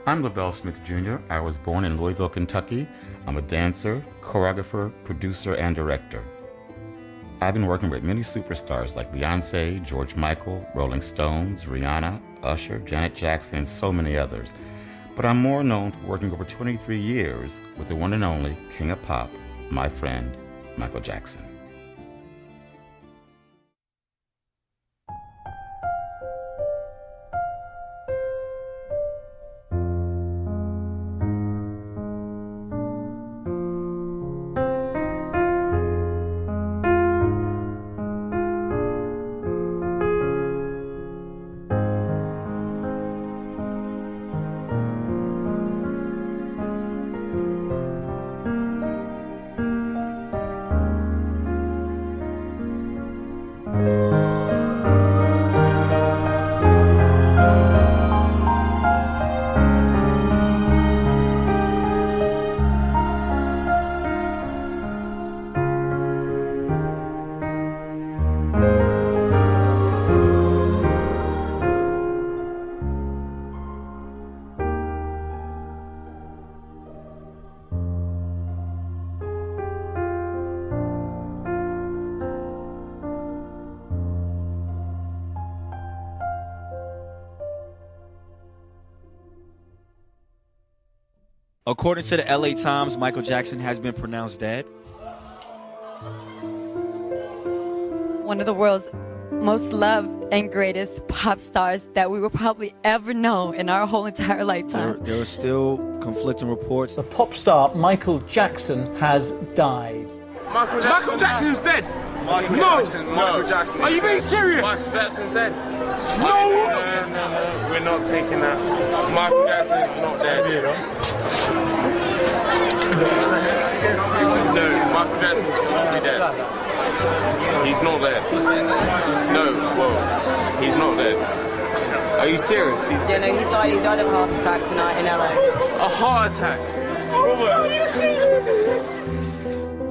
I'm LaVelle Smith Jr. I was born in Louisville, Kentucky. I'm a dancer, choreographer, producer, and director. I've been working with many superstars like Beyonce, George Michael, Rolling Stones, Rihanna, Usher, Janet Jackson, and so many others. But I'm more known for working over 23 years with the one and only King of Pop, my friend, Michael Jackson. According to the LA Times, Michael Jackson has been pronounced dead. One of the world's most loved and greatest pop stars that we will probably ever know in our whole entire lifetime. There are still conflicting reports. The pop star Michael Jackson has died. Michael Jackson is dead. Michael Jackson. Are you being serious? Michael Jackson's dead. No. No. We're not taking that. Michael Jackson is not dead. No, Michael Jackson cannot be dead. He's not dead. No, well, he's not dead. Are you serious? He died of a heart attack tonight in LA. A heart attack?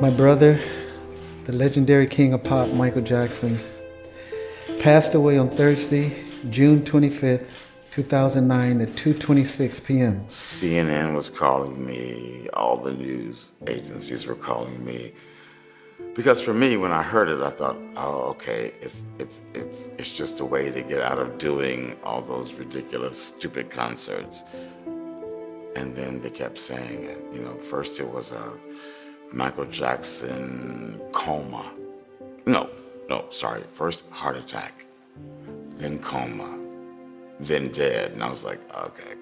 My brother, the legendary king of pop, Michael Jackson, passed away on Thursday, June 25th, 2009 at 2:26 p.m. CNN was calling me, all the news agencies were calling me. Because for me, when I heard it, I thought, oh, okay, it's just a way to get out of doing all those ridiculous, stupid concerts. And then they kept saying it. First it was a Michael Jackson coma. First heart attack, then coma, then dead. And I was like, okay,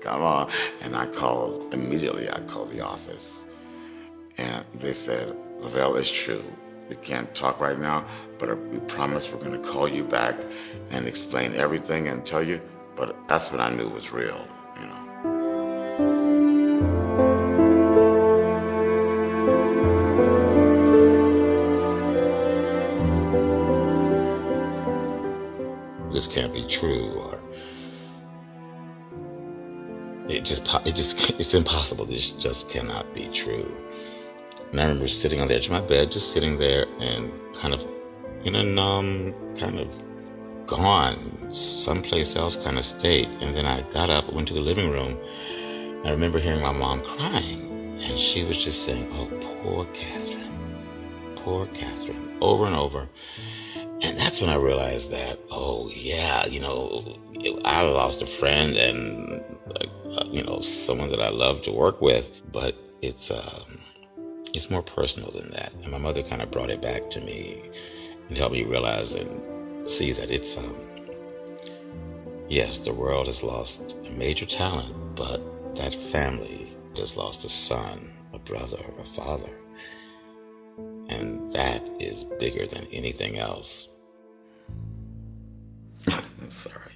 come on. And I called the office. And they said, LaVelle, it's true. We can't talk right now, but we promise we're gonna call you back and explain everything and tell you. But that's what I knew was real, This can't be true, or it's impossible. This just cannot be true. And I remember sitting on the edge of my bed, just sitting there and kind of in a numb, kind of gone, someplace else kind of state. And then I got up, went to the living room. I remember hearing my mom crying, and she was just saying, oh, poor Catherine, over and over. And that's when I realized that, oh yeah, I lost a friend and, someone that I love to work with, but it's more personal than that. And my mother kind of brought it back to me and helped me realize and see that it's, yes, the world has lost a major talent, but that family has lost a son, a brother, a father. And that is bigger than anything else. Sorry.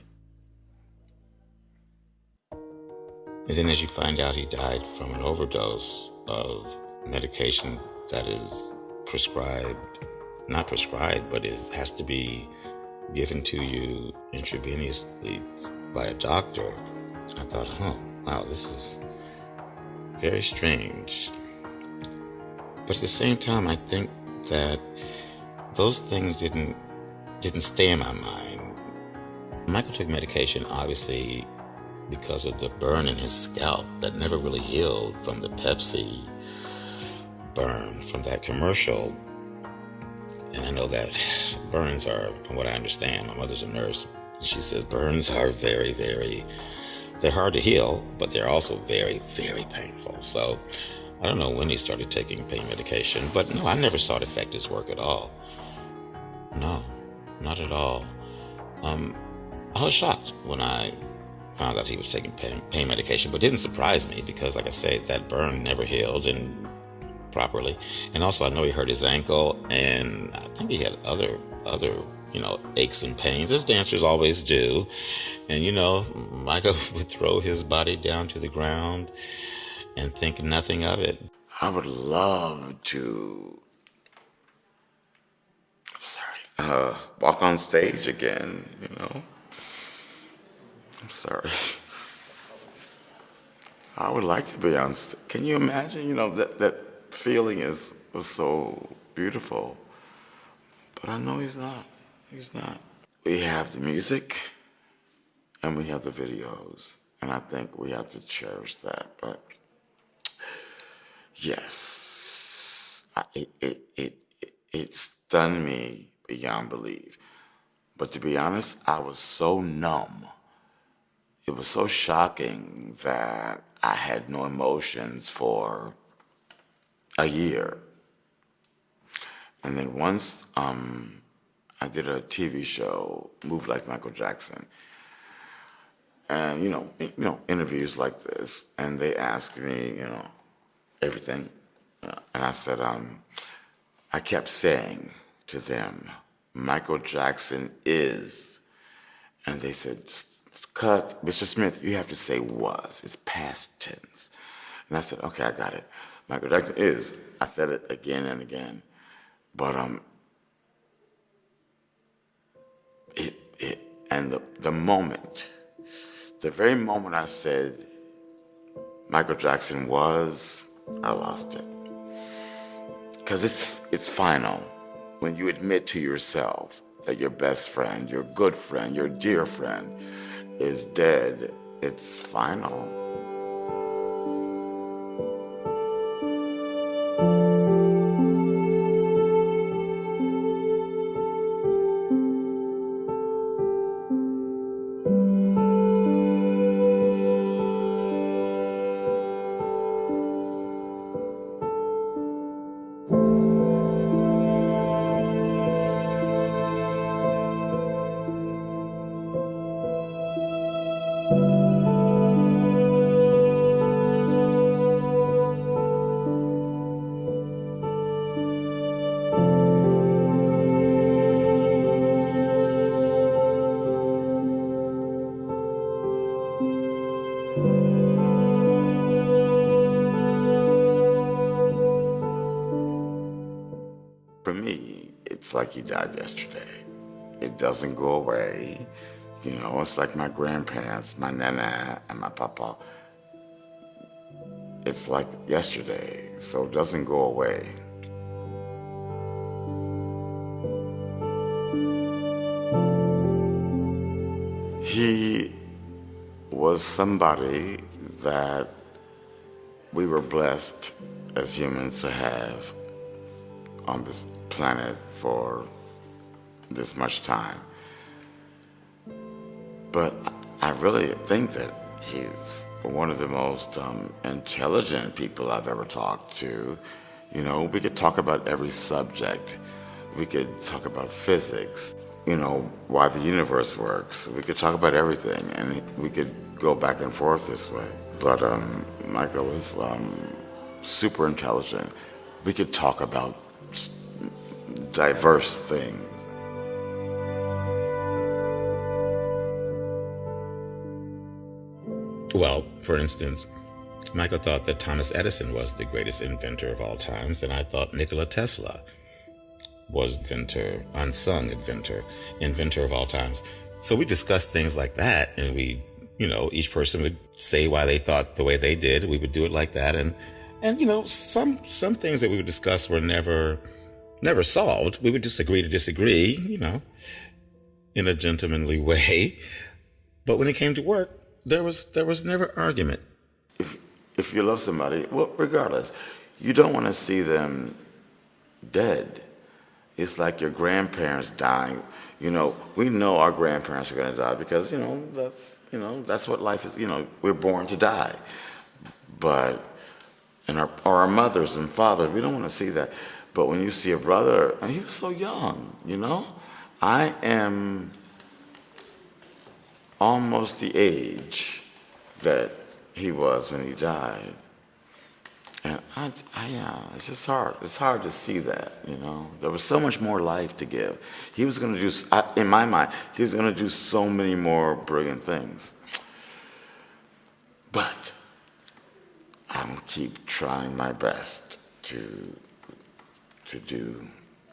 And then as you find out, he died from an overdose of medication that is not prescribed, but has to be given to you intravenously by a doctor. I thought, wow, this is very strange. But at the same time, I think that those things didn't stay in my mind. Michael took medication, obviously, because of the burn in his scalp that never really healed from the Pepsi burn from that commercial. And I know that burns are, from what I understand, my mother's a nurse. She says burns are very, very, they're hard to heal, but they're also very, very painful. So I don't know when he started taking pain medication, but no, I never saw it affect his work at all. No, not at all. I was shocked when I found out he was taking pain medication, but it didn't surprise me because, like I said, that burn never healed and properly. And also, I know he hurt his ankle, and I think he had other aches and pains, as dancers always do. And Michael would throw his body down to the ground and think nothing of it. I would love to, walk on stage again, I'm sorry. I would like to be on stage. Can you imagine, that feeling was so beautiful. But I know he's not. He's not. We have the music and we have the videos. And I think we have to cherish that. But yes, it stunned me beyond belief. But to be honest, I was so numb. It was so shocking that I had no emotions for a year. And then once I did a TV show, Move Like Michael Jackson, and interviews like this, and they asked me, everything, and I said, I kept saying to them, Michael Jackson is, and they said, cut, Mr. Smith, you have to say was. It's past tense. And I said, okay, I got it. Michael Jackson is. I said it again and again. But the moment, the very moment I said Michael Jackson was, I lost it. Because it's final. When you admit to yourself that your best friend, your good friend, your dear friend is dead, it's final. For me, it's like he died yesterday. It doesn't go away. It's like my grandparents, my nana and my papa. It's like yesterday, so it doesn't go away. He was somebody that we were blessed as humans to have on this planet for this much time. But I really think that he's one of the most intelligent people I've ever talked to. We could talk about every subject. We could talk about physics, why the universe works. We could talk about everything, and we could go back and forth this way. But Michael was super intelligent. We could talk about diverse things. Well, for instance, Michael thought that Thomas Edison was the greatest inventor of all times, and I thought Nikola Tesla was unsung inventor of all times. So we discussed things like that, and we, each person would say why they thought the way they did. We would do it like that, and some things that we would discuss were never solved. We would just agree to disagree, in a gentlemanly way. But when it came to work, there was never argument. If you love somebody, well, regardless, you don't want to see them dead. It's like your grandparents dying. You know, we know our grandparents are going to die because that's what life is. You know, we're born to die. But and our mothers and fathers, we don't want to see that. But when you see a brother, and he was so young, you know, I am almost the age that he was when he died. And it's just hard. It's hard to see that, you know. There was so much more life to give. He was going to do, in my mind, he was going to do so many more brilliant things. But I'm going to keep trying my best to do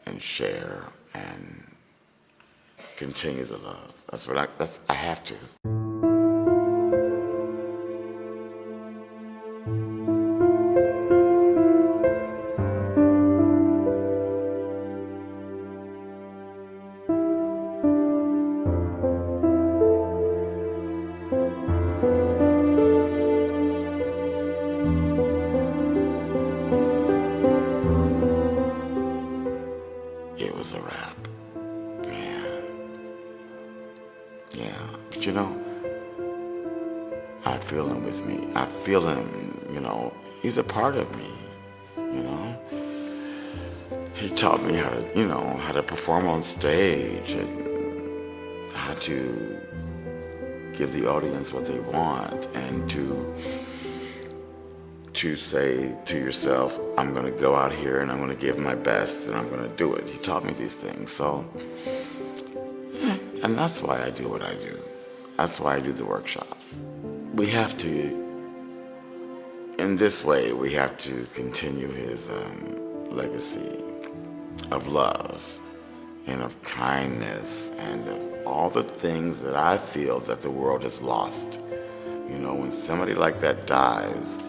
and share and continue the love. I have to. It was a wrap. Yeah. But you know, I feel him with me. I feel him, you know, he's a part of me, you know. He taught me how to perform on stage and how to give the audience what they want and to say to yourself, I'm going to go out here and I'm going to give my best and I'm going to do it. He taught me these things. So, and that's why I do what I do. That's why I do the workshops. We have to, in this way, we have to continue his legacy of love and of kindness and of all the things that I feel that the world has lost. You know, when somebody like that dies,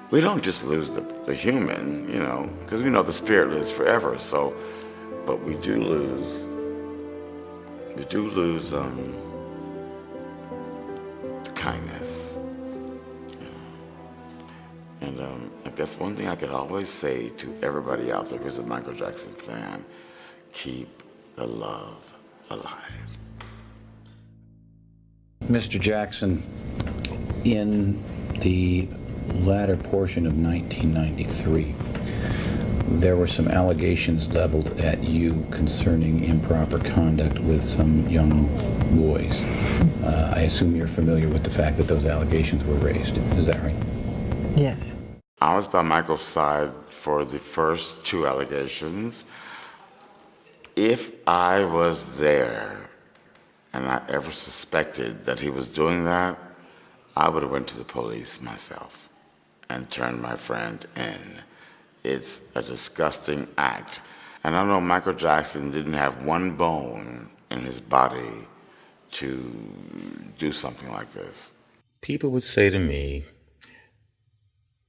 we don't just lose the human, you know, because we know the spirit lives forever. So, but we do lose the kindness. You know? And I guess one thing I could always say to everybody out there who's a Michael Jackson fan, keep the love alive. Mr. Jackson, in the latter portion of 1993, there were some allegations leveled at you concerning improper conduct with some young boys. I assume you're familiar with the fact that those allegations were raised. Is that right? Yes. I was by Michael's side for the first two allegations. If I was there and I ever suspected that he was doing that, I would have went to the police myself and turned my friend in. It's a disgusting act. And I know Michael Jackson didn't have one bone in his body to do something like this. People would say to me,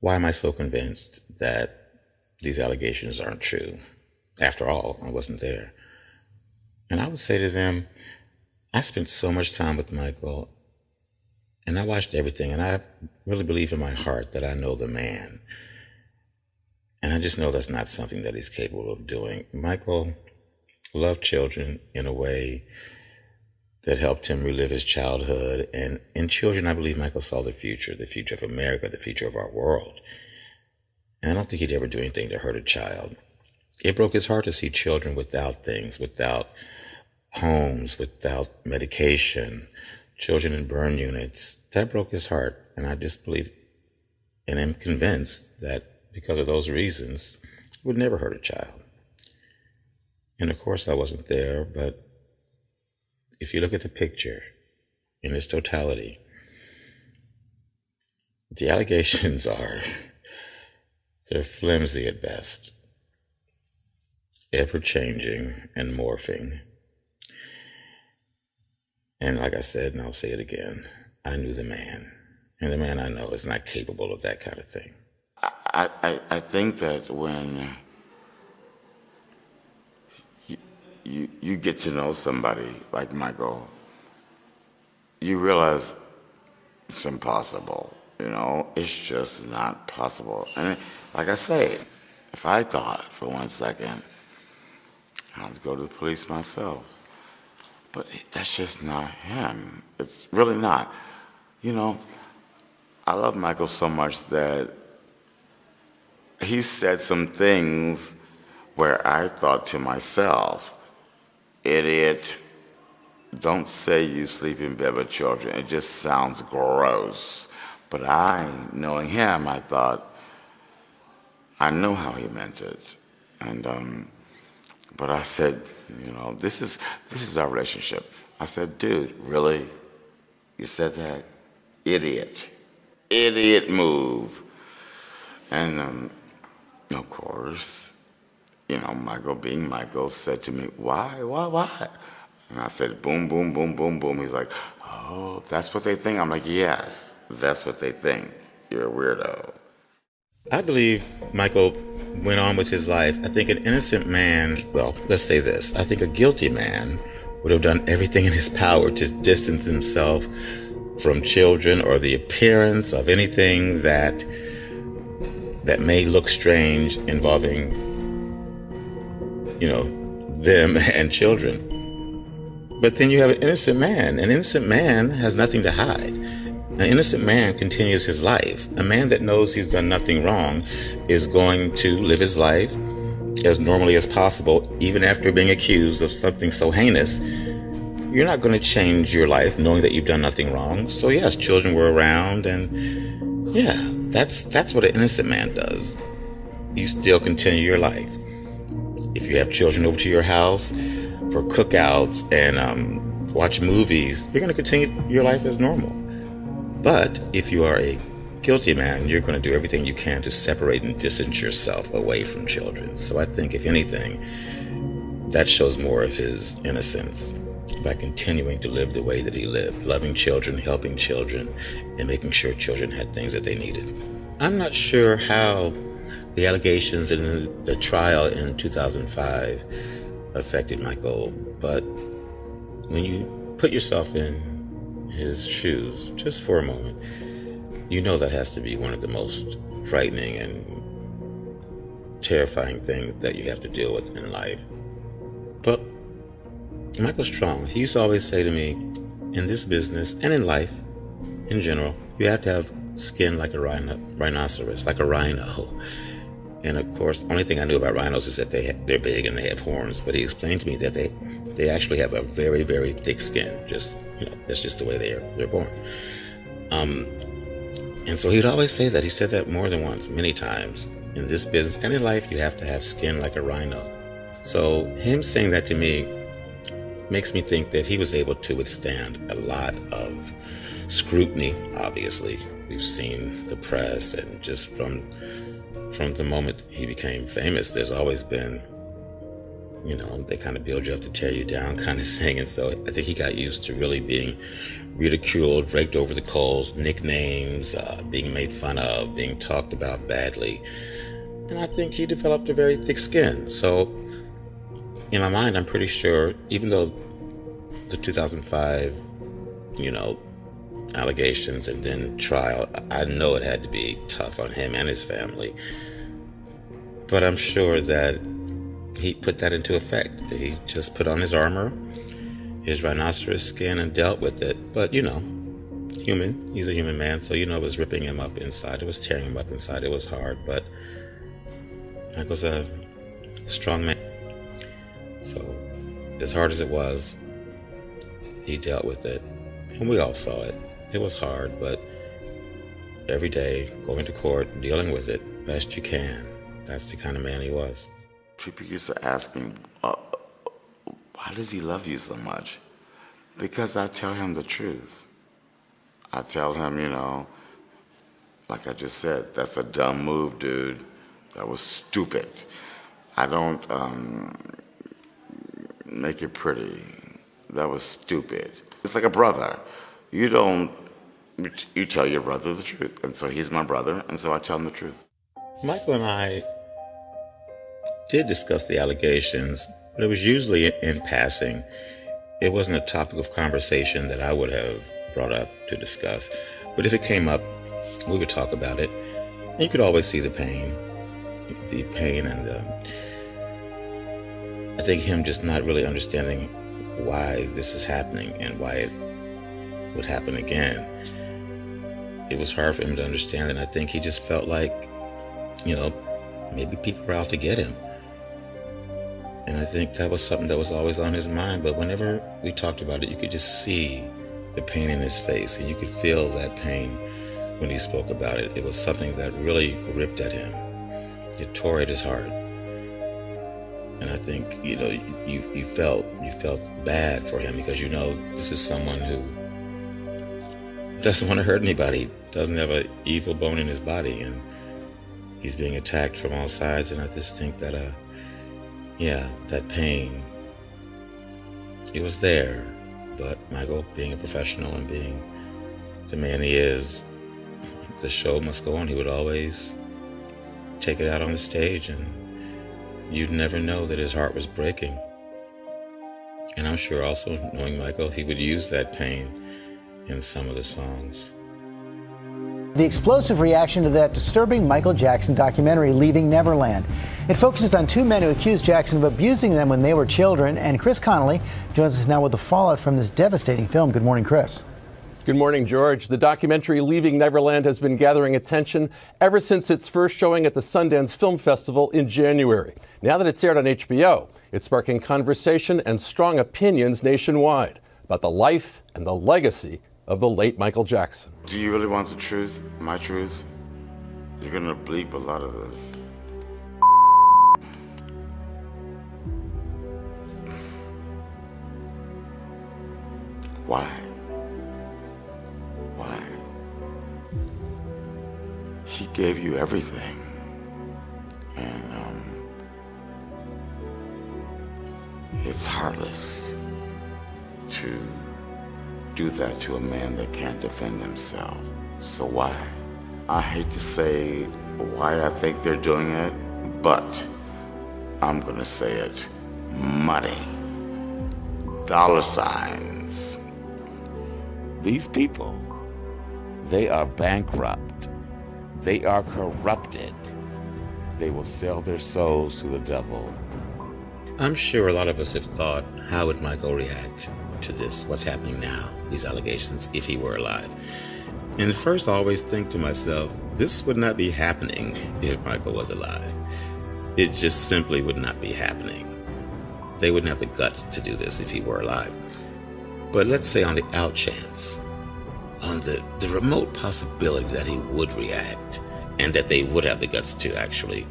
why am I so convinced that these allegations aren't true? After all, I wasn't there. And I would say to them, I spent so much time with Michael, and I watched everything, and I really believe in my heart that I know the man. And I just know that's not something that he's capable of doing. Michael loved children in a way that helped him relive his childhood. And in children, I believe Michael saw the future of America, the future of our world. And I don't think he'd ever do anything to hurt a child. It broke his heart to see children without things, without homes, without medication, children in burn units. That broke his heart. And I just believe and am convinced that because of those reasons, it would never hurt a child. And of course, I wasn't there, but if you look at the picture in its totality, the allegations they're flimsy at best, ever-changing and morphing. And like I said, and I'll say it again, I knew the man, and the man I know is not capable of that kind of thing. I think that when you get to know somebody like Michael, you realize it's impossible. You know, it's just not possible. And like I say, if I thought for 1 second, I'd go to the police myself. But that's just not him. It's really not. You know, I love Michael so much that he said some things where I thought to myself, idiot, don't say you sleep in bed with children. It just sounds gross. But knowing him, I thought, I know how he meant it. And, but I said, you know, this is our relationship. I said, dude, really? You said that? Idiot. Idiot move. And, of course, you know, Michael being Michael said to me, why? And I said, boom, boom, boom, boom, boom. He's like, oh, that's what they think? I'm like, yes, that's what they think. You're a weirdo. I believe Michael went on with his life. I think an innocent man, well, let's say this. I think a guilty man would have done everything in his power to distance himself from children or the appearance of anything that may look strange involving, you know, them and children. But then you have an innocent man. An innocent man has nothing to hide. An innocent man continues his life. A man that knows he's done nothing wrong is going to live his life as normally as possible, even after being accused of something so heinous. You're not going to change your life knowing that you've done nothing wrong. So yes, children were around, and yeah, that's what an innocent man does. You still continue your life. If you have children over to your house for cookouts and watch movies, you're going to continue your life as normal. But if you are a guilty man, you're going to do everything you can to separate and distance yourself away from children. So I think, if anything, that shows more of his innocence by continuing to live the way that he lived, loving children, helping children, and making sure children had things that they needed. I'm not sure how the allegations in the trial in 2005 affected Michael, but when you put yourself in his shoes just for a moment, you know that has to be one of the most frightening and terrifying things that you have to deal with in life. But Michael's strong. He used to always say to me, in this business and in life in general, you have to have skin like a rhinoceros, like a rhino. And of course, the only thing I knew about rhinos is that they're big and they have horns. But he explained to me that they actually have a very, very thick skin. Just, you know, that's just the way they're born. And so he'd always say that. He said that more than once, many times. In this business and in life, you have to have skin like a rhino. So him saying that to me makes me think that he was able to withstand a lot of scrutiny. Obviously, we've seen the press, and just from the moment he became famous, there's always been, you know, they kind of build you up to tear you down kind of thing. And so I think he got used to really being ridiculed, raked over the coals, nicknames, being made fun of, being talked about badly. And I think he developed a very thick skin. So in my mind, I'm pretty sure, even though the 2005, you know, allegations and then trial, I know it had to be tough on him and his family. But I'm sure that he put that into effect. He just put on his armor, his rhinoceros skin, and dealt with it. But, you know, human. He's a human man, so, you know, it was ripping him up inside. It was tearing him up inside. It was hard, but Michael's a strong man. So, as hard as it was, he dealt with it. And we all saw it. It was hard, but every day, going to court, dealing with it best you can. That's the kind of man he was. People used to ask me, why does he love you so much? Because I tell him the truth. I tell him, you know, like I just said, that's a dumb move, dude. That was stupid. I don't make it pretty. That was stupid. It's like a brother. You tell your brother the truth. And so he's my brother, and so I tell him the truth. Michael and I did discuss the allegations, but it was usually in passing. It wasn't a topic of conversation that I would have brought up to discuss. But if it came up, we would talk about it. And you could always see the pain and I think him just not really understanding why this is happening and why it would happen again. It was hard for him to understand, and I think he just felt like, maybe people were out to get him. And I think that was something that was always on his mind, but whenever we talked about it, you could just see the pain in his face, and you could feel that pain when he spoke about it. It was something that really ripped at him. It tore at his heart. And I think, you felt bad for him because this is someone who doesn't want to hurt anybody, doesn't have an evil bone in his body, and he's being attacked from all sides. And I just think that, that pain, it was there. But Michael, being a professional and being the man he is, the show must go on. He would always take it out on the stage, and you'd never know that his heart was breaking. And I'm sure also, knowing Michael, he would use that pain in some of the songs. The explosive reaction to that disturbing Michael Jackson documentary, Leaving Neverland. It focuses on two men who accused Jackson of abusing them when they were children. And Chris Connolly joins us now with the fallout from this devastating film. Good morning, Chris. Good morning, George. The documentary Leaving Neverland has been gathering attention ever since its first showing at the Sundance Film Festival in January. Now that it's aired on HBO, it's sparking conversation and strong opinions nationwide about the life and the legacy of the late Michael Jackson. Do you really want the truth? My truth? You're gonna bleep a lot of this. Why? Why? He gave you everything. And it's heartless to do that to a man that can't defend himself. So why? I hate to say why I think they're doing it, but I'm gonna say it. Money. Dollar signs. These people, they are bankrupt. They are corrupted. They will sell their souls to the devil. I'm sure a lot of us have thought, how would Michael react to this, what's happening now, these allegations, if he were alive? And first I always think to myself, this would not be happening if Michael was alive. It just simply would not be happening. They wouldn't have the guts to do this if he were alive. But let's say on the out chance, on the remote possibility that he would react and that they would have the guts to actually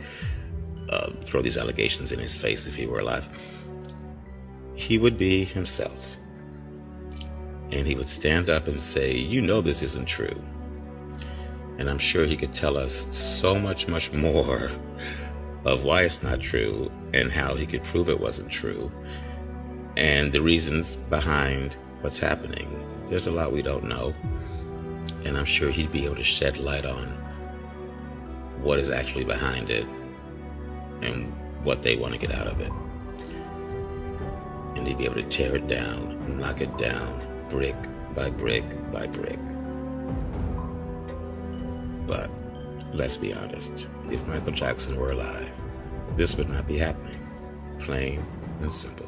throw these allegations in his face if he were alive, he would be himself. And he would stand up and say, this isn't true. And I'm sure he could tell us so much, much more of why it's not true and how he could prove it wasn't true and the reasons behind what's happening. There's a lot we don't know. And I'm sure he'd be able to shed light on what is actually behind it and what they want to get out of it. And he'd be able to tear it down, knock it down, brick by brick by brick. But let's be honest, if Michael Jackson were alive, this would not be happening. Plain and simple.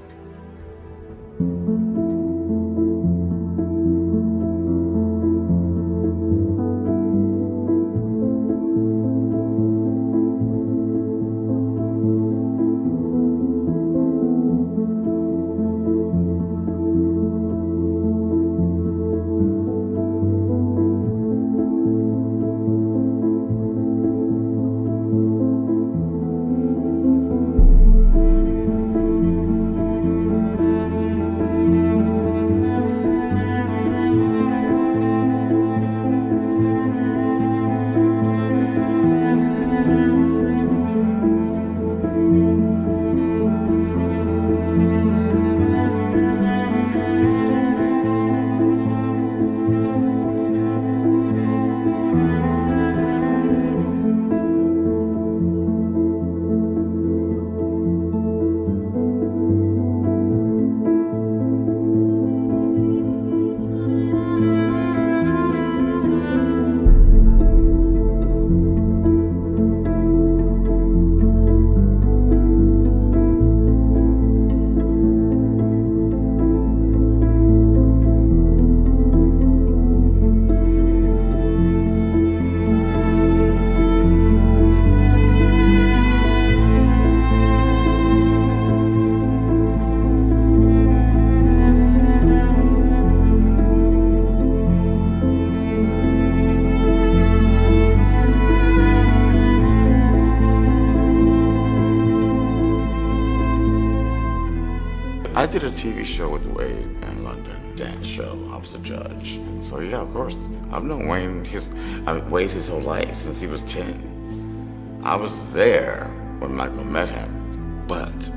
did a TV show with Wade in London, dance show. I was a judge. And so, yeah, of course, I've known Wade his whole life, since he was 10. I was there when Michael met him. But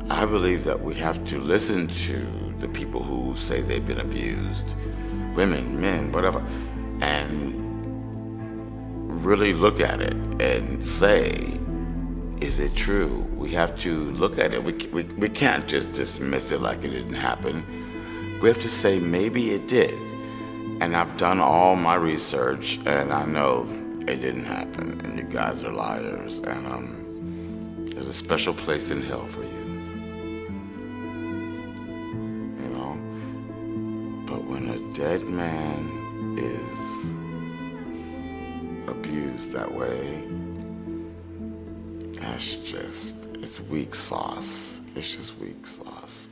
I believe that we have to listen to the people who say they've been abused, women, men, whatever, and really look at it and say, is it true? We have to look at it. We can't just dismiss it like it didn't happen. We have to say, maybe it did. And I've done all my research, and I know it didn't happen, and you guys are liars, and there's a special place in hell for you. You know? But when a dead man is abused that way, that's just, it's weak sauce. It's just weak sauce.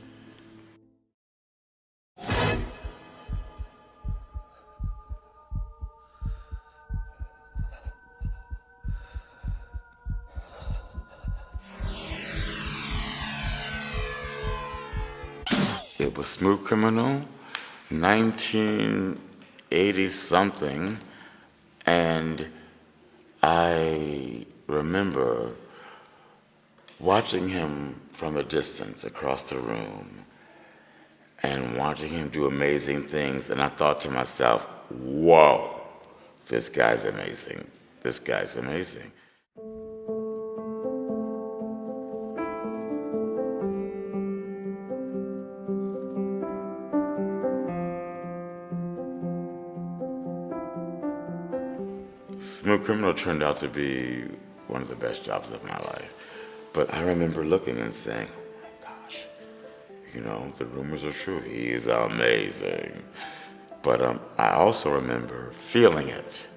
It was Smooth Criminal, 1980 something, and I remember watching him from a distance across the room and watching him do amazing things, and I thought to myself, whoa, this guy's amazing. This guy's amazing. Smooth Criminal turned out to be one of the best jobs of my life. But I remember looking and saying, gosh, you know, the rumors are true. He's amazing. But I also remember feeling it.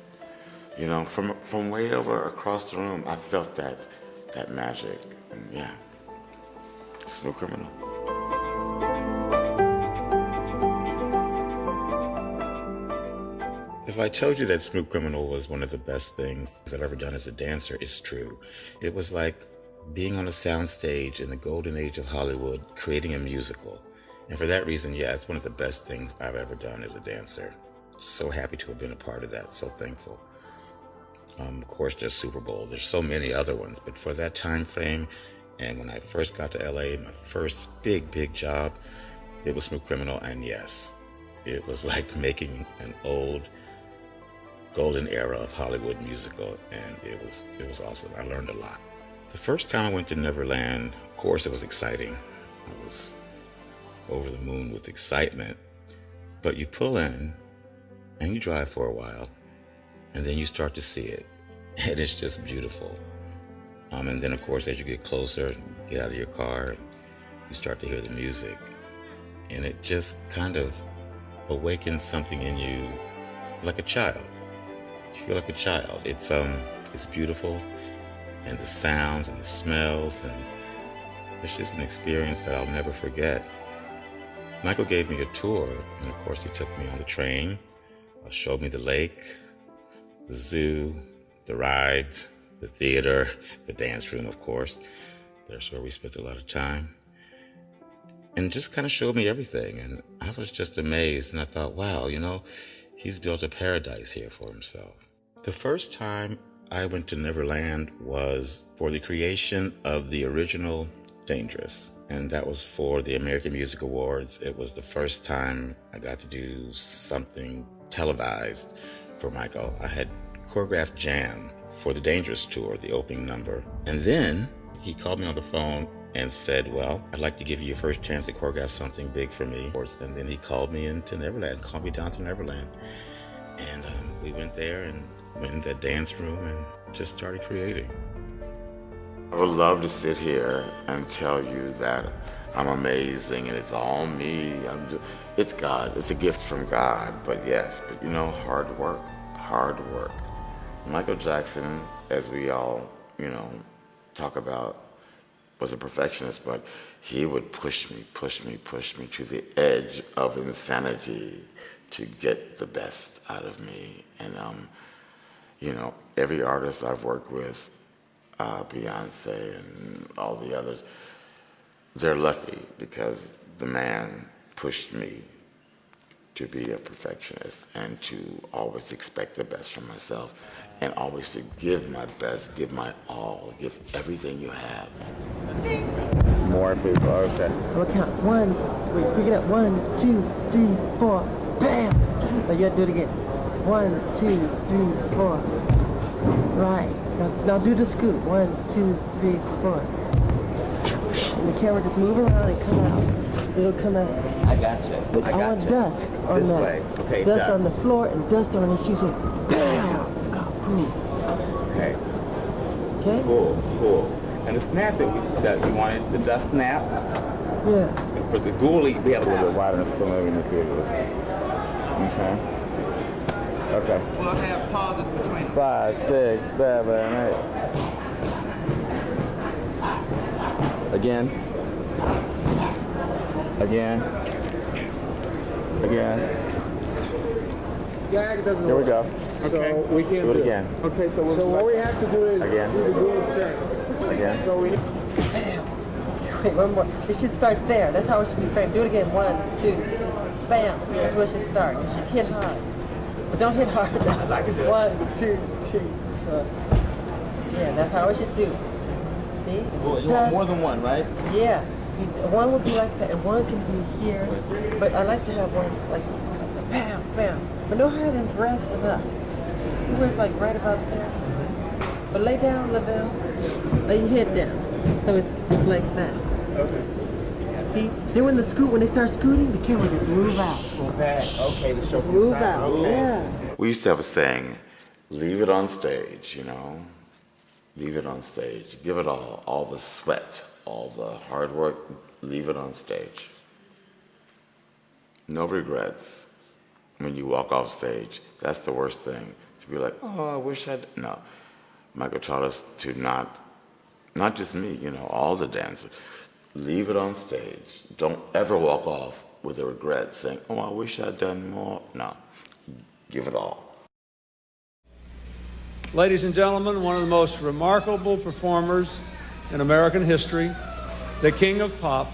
You know, from way over across the room, I felt that magic. And yeah, Smooth Criminal. If I told you that Smooth Criminal was one of the best things I've ever done as a dancer, it's true. It was like being on a soundstage in the golden age of Hollywood, creating a musical. And for that reason, yeah, it's one of the best things I've ever done as a dancer. So happy to have been a part of that, so thankful. Of course, there's Super Bowl, there's so many other ones, but for that time frame, and when I first got to LA, my first big job, it was Smooth Criminal, and yes, it was like making an old golden era of Hollywood musical, and it was awesome. I learned a lot. The first time I went to Neverland, of course, it was exciting. I was over the moon with excitement. But you pull in, and you drive for a while, and then you start to see it, and it's just beautiful. And then, of course, as you get closer, get out of your car, you start to hear the music, and it just kind of awakens something in you like a child. You feel like a child. It's beautiful, and the sounds and the smells, and it's just an experience that I'll never forget. Michael gave me a tour, and of course he took me on the train, showed me the lake, the zoo, the rides, the theater, the dance room, of course. That's where we spent a lot of time. And just kind of showed me everything, and I was just amazed, and I thought, wow, you know, he's built a paradise here for himself. The first time I went to Neverland was for the creation of the original Dangerous, and that was for the American Music Awards. It was the first time I got to do something televised for Michael. I had choreographed Jam for the Dangerous tour, the opening number, and then he called me on the phone and said, well, I'd like to give you your first chance to choreograph something big for me. And then he called me into Neverland, called me down to Neverland. And we went there and went in that dance room and just started creating. I would love to sit here and tell you that I'm amazing and it's all me. It's God, it's a gift from God, but yes, but you know, hard work. Michael Jackson, as we all, you know, talk about, was a perfectionist, but he would push me to the edge of insanity to get the best out of me. And you know, every artist I've worked with, Beyonce and all the others, they're lucky because the man pushed me to be a perfectionist and to always expect the best from myself and always to give my best, give my all, give everything you have. More people, okay. We'll count. 1, wait, pick it up. 1, 2, 3, 4. Bam! Now you gotta do it again. 1, 2, 3, 4. Right. Now do the scoop. 1, 2, 3, 4. And the camera just move around and come out. It'll come out. I got you. But I want dust on This that. way. Okay, dust dust. on the floor and dust on his shoes. And bam! Cool. Okay. Okay? Cool. And the snap that you wanted, the dust snap. Yeah. For the ghoulie, we have a little bit wider, so maybe let's see what it is. Okay. We'll have pauses between 5, 6, 7, 8. Again. Gag doesn't Here we work. go. Okay. So we can't Do it again. Okay, so what we have to do is Again. do the dual step. Again. So we Bam! Wait, one more. It should start there. That's how it should be framed. Do it again. 1, 2, 3. Bam! That's where it should start. You should hit hard. But don't hit hard now. 1, 2, 3, 4. Yeah, that's how it should do. See? Well, you want Dust. more than one, right? Yeah. See, one would be like that, and one can be here. But I like to have one like bam, bam. But no higher than breast and up. See where it's like right about there? But lay down, LaVelle. Lay your head down. So it's like that. Okay. See? Then when they start scooting, the camera just move out. Go back. Okay, the show Just move out. Okay. Yeah. We used to have a saying, leave it on stage, you know? Leave it on stage. Give it all the sweat, all the hard work, leave it on stage. No regrets when you walk off stage. That's the worst thing. To be like, oh, I wish I'd. No. Michael taught us to not just me, you know, all the dancers. Leave it on stage. Don't ever walk off with a regret saying, oh, I wish I'd done more. No. Give it all. Ladies and gentlemen, one of the most remarkable performers in American history, the king of pop,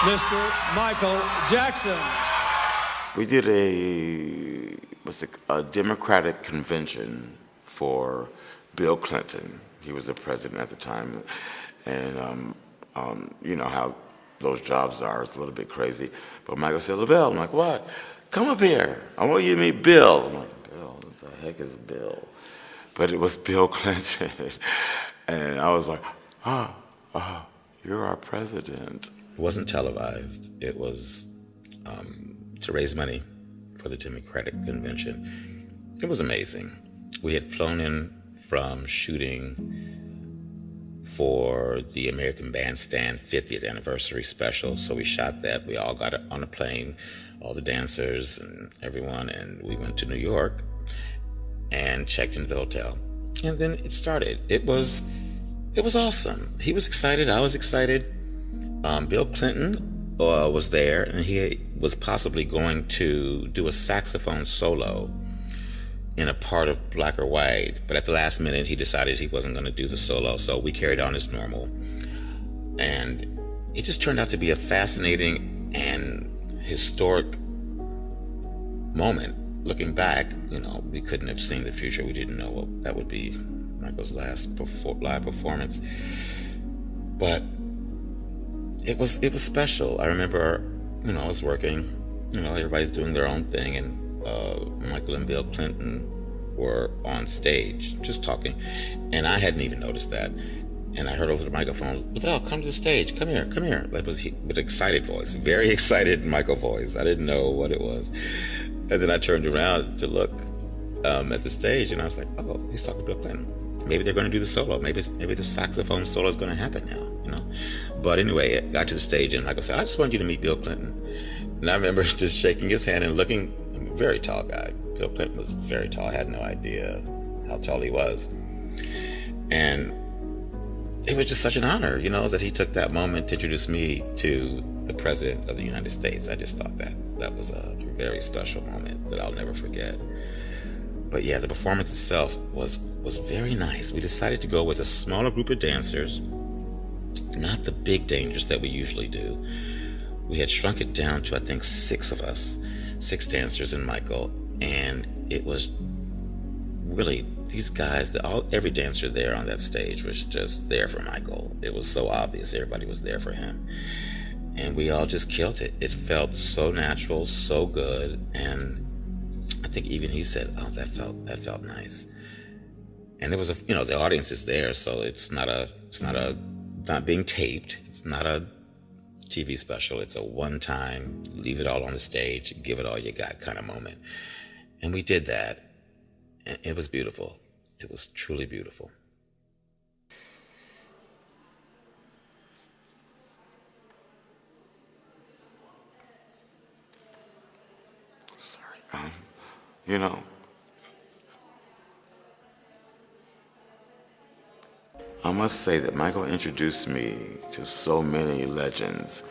Mr. Michael Jackson. We did a Democratic convention for Bill Clinton. He was the president at the time. And you know how those jobs are, it's a little bit crazy. But Michael said, LaVelle, I'm like, what? Come up here. I want you to meet Bill. I'm like, Bill, what the heck is Bill? But it was Bill Clinton. And I was like, you're our president. It wasn't televised. It was to raise money for the Democratic Convention. It was amazing. We had flown in from shooting for the American Bandstand 50th anniversary special. So we shot that. We all got on a plane, all the dancers and everyone, and we went to New York and checked into the hotel. And then it started. It was awesome. He was excited. I was excited. Bill Clinton was there, and he was possibly going to do a saxophone solo in a part of Black or White, but at the last minute he decided he wasn't going to do the solo, so we carried on as normal. And it just turned out to be a fascinating and historic moment. Looking back, you know, we couldn't have seen the future. We didn't know what that would be, Michael's last live performance. But it was special. I remember, you know, I was working, you know, everybody's doing their own thing, and Michael and Bill Clinton were on stage just talking, and I hadn't even noticed that. And I heard over the microphone, LaVelle, come to the stage, come here. That was with excited voice, very excited Michael voice. I didn't know what it was. And then I turned around to look at the stage, and I was like, oh, he's talking to Bill Clinton. Maybe they're going to do the solo. Maybe the saxophone solo is going to happen now, you know. But anyway, it got to the stage, and Michael said, I just want you to meet Bill Clinton. And I remember just shaking his hand and looking. Very tall guy. Bill Clinton was very tall. I had no idea how tall he was. And it was just such an honor, you know, that he took that moment to introduce me to the President of the United States. I just thought that was a very special moment that I'll never forget. But yeah, the performance itself was very nice. We decided to go with a smaller group of dancers not the big dangers that we usually do. We had shrunk it down to, I think, 6 of us, 6 dancers and Michael, and it was really these guys, every dancer there on that stage was just there for Michael. It was so obvious everybody was there for him. And we all just killed it. It felt so natural, so good, and I think even he said, "Oh, that felt nice." And it was the audience is there, so it's not being taped. It's not a TV special. It's a one-time, leave it all on the stage, give it all you got kind of moment. And we did that, and it was beautiful. It was truly beautiful. Sorry. I must say that Michael introduced me to so many legends.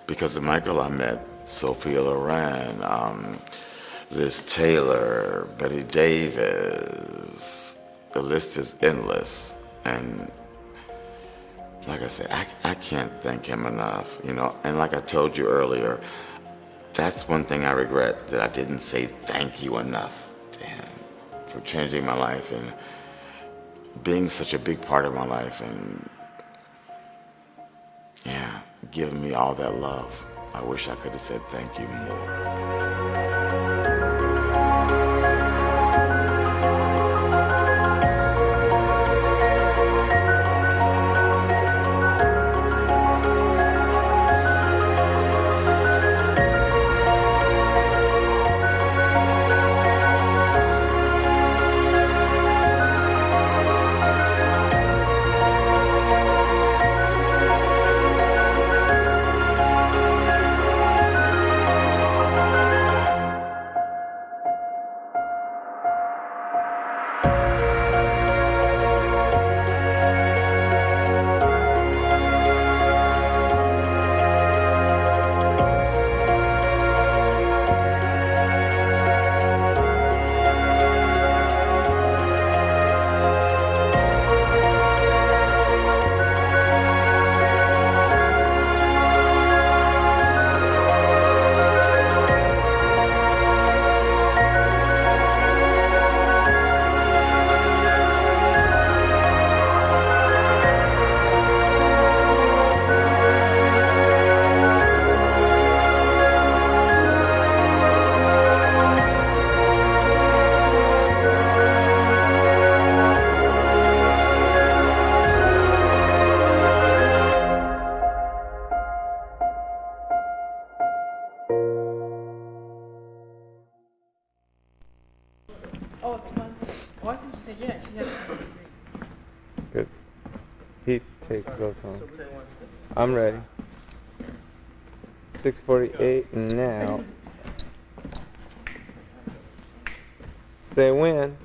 Because of Michael, I met Sophia Loren, Liz Taylor, Betty Davis. The list is endless. And like I said, I can't thank him enough, And like I told you earlier, that's one thing I regret, that I didn't say thank you enough to him for changing my life and being such a big part of my life and, giving me all that love. I wish I could have said thank you more. Because he takes those on. I'm ready. 6:48 now. Say when.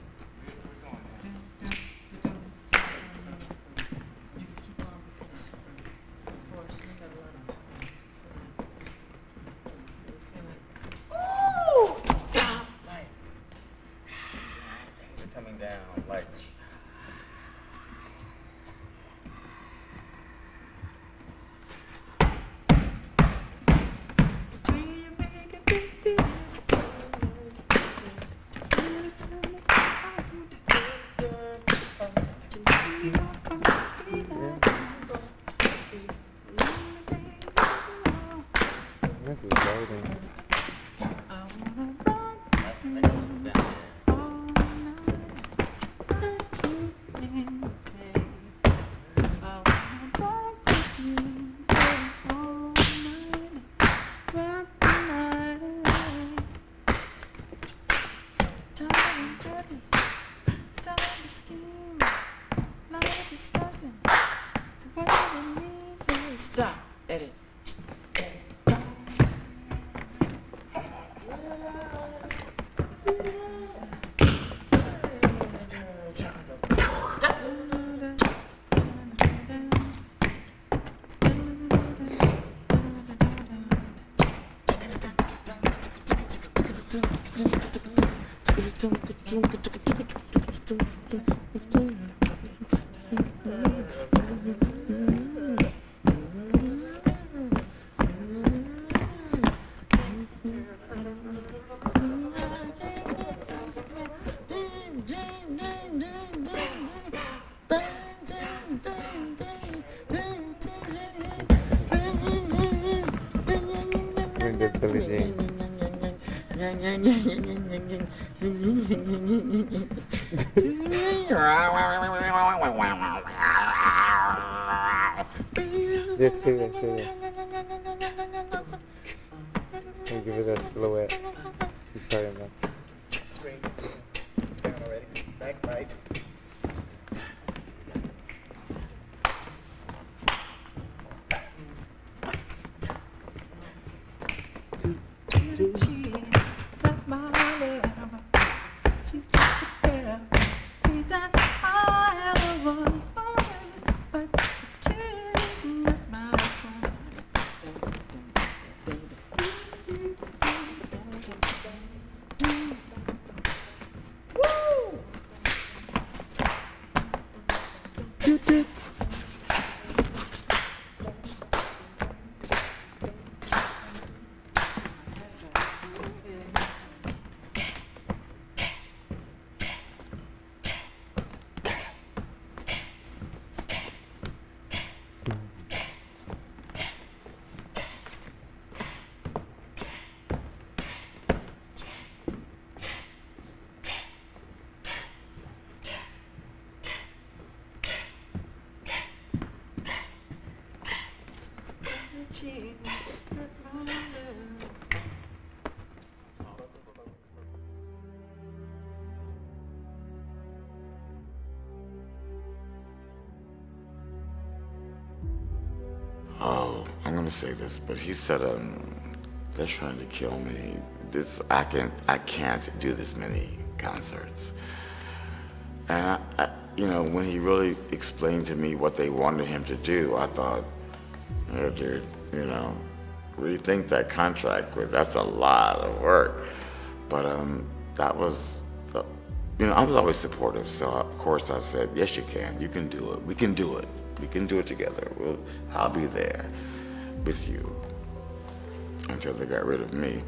Coming down, lights. This is loading. Stop. Edit. Just here. And give it a silhouette. He's talking about. It's down already. Back bite. Oh, I'm gonna say this, but he said, they're trying to kill me. I can't do this many concerts. And when he really explained to me what they wanted him to do, I thought, oh, dude, rethink that contract, because that's a lot of work. But that was, I was always supportive, so of course I said, yes, you can. You can do it. We can do it. We can do it together. I'll be there with you until they got rid of me.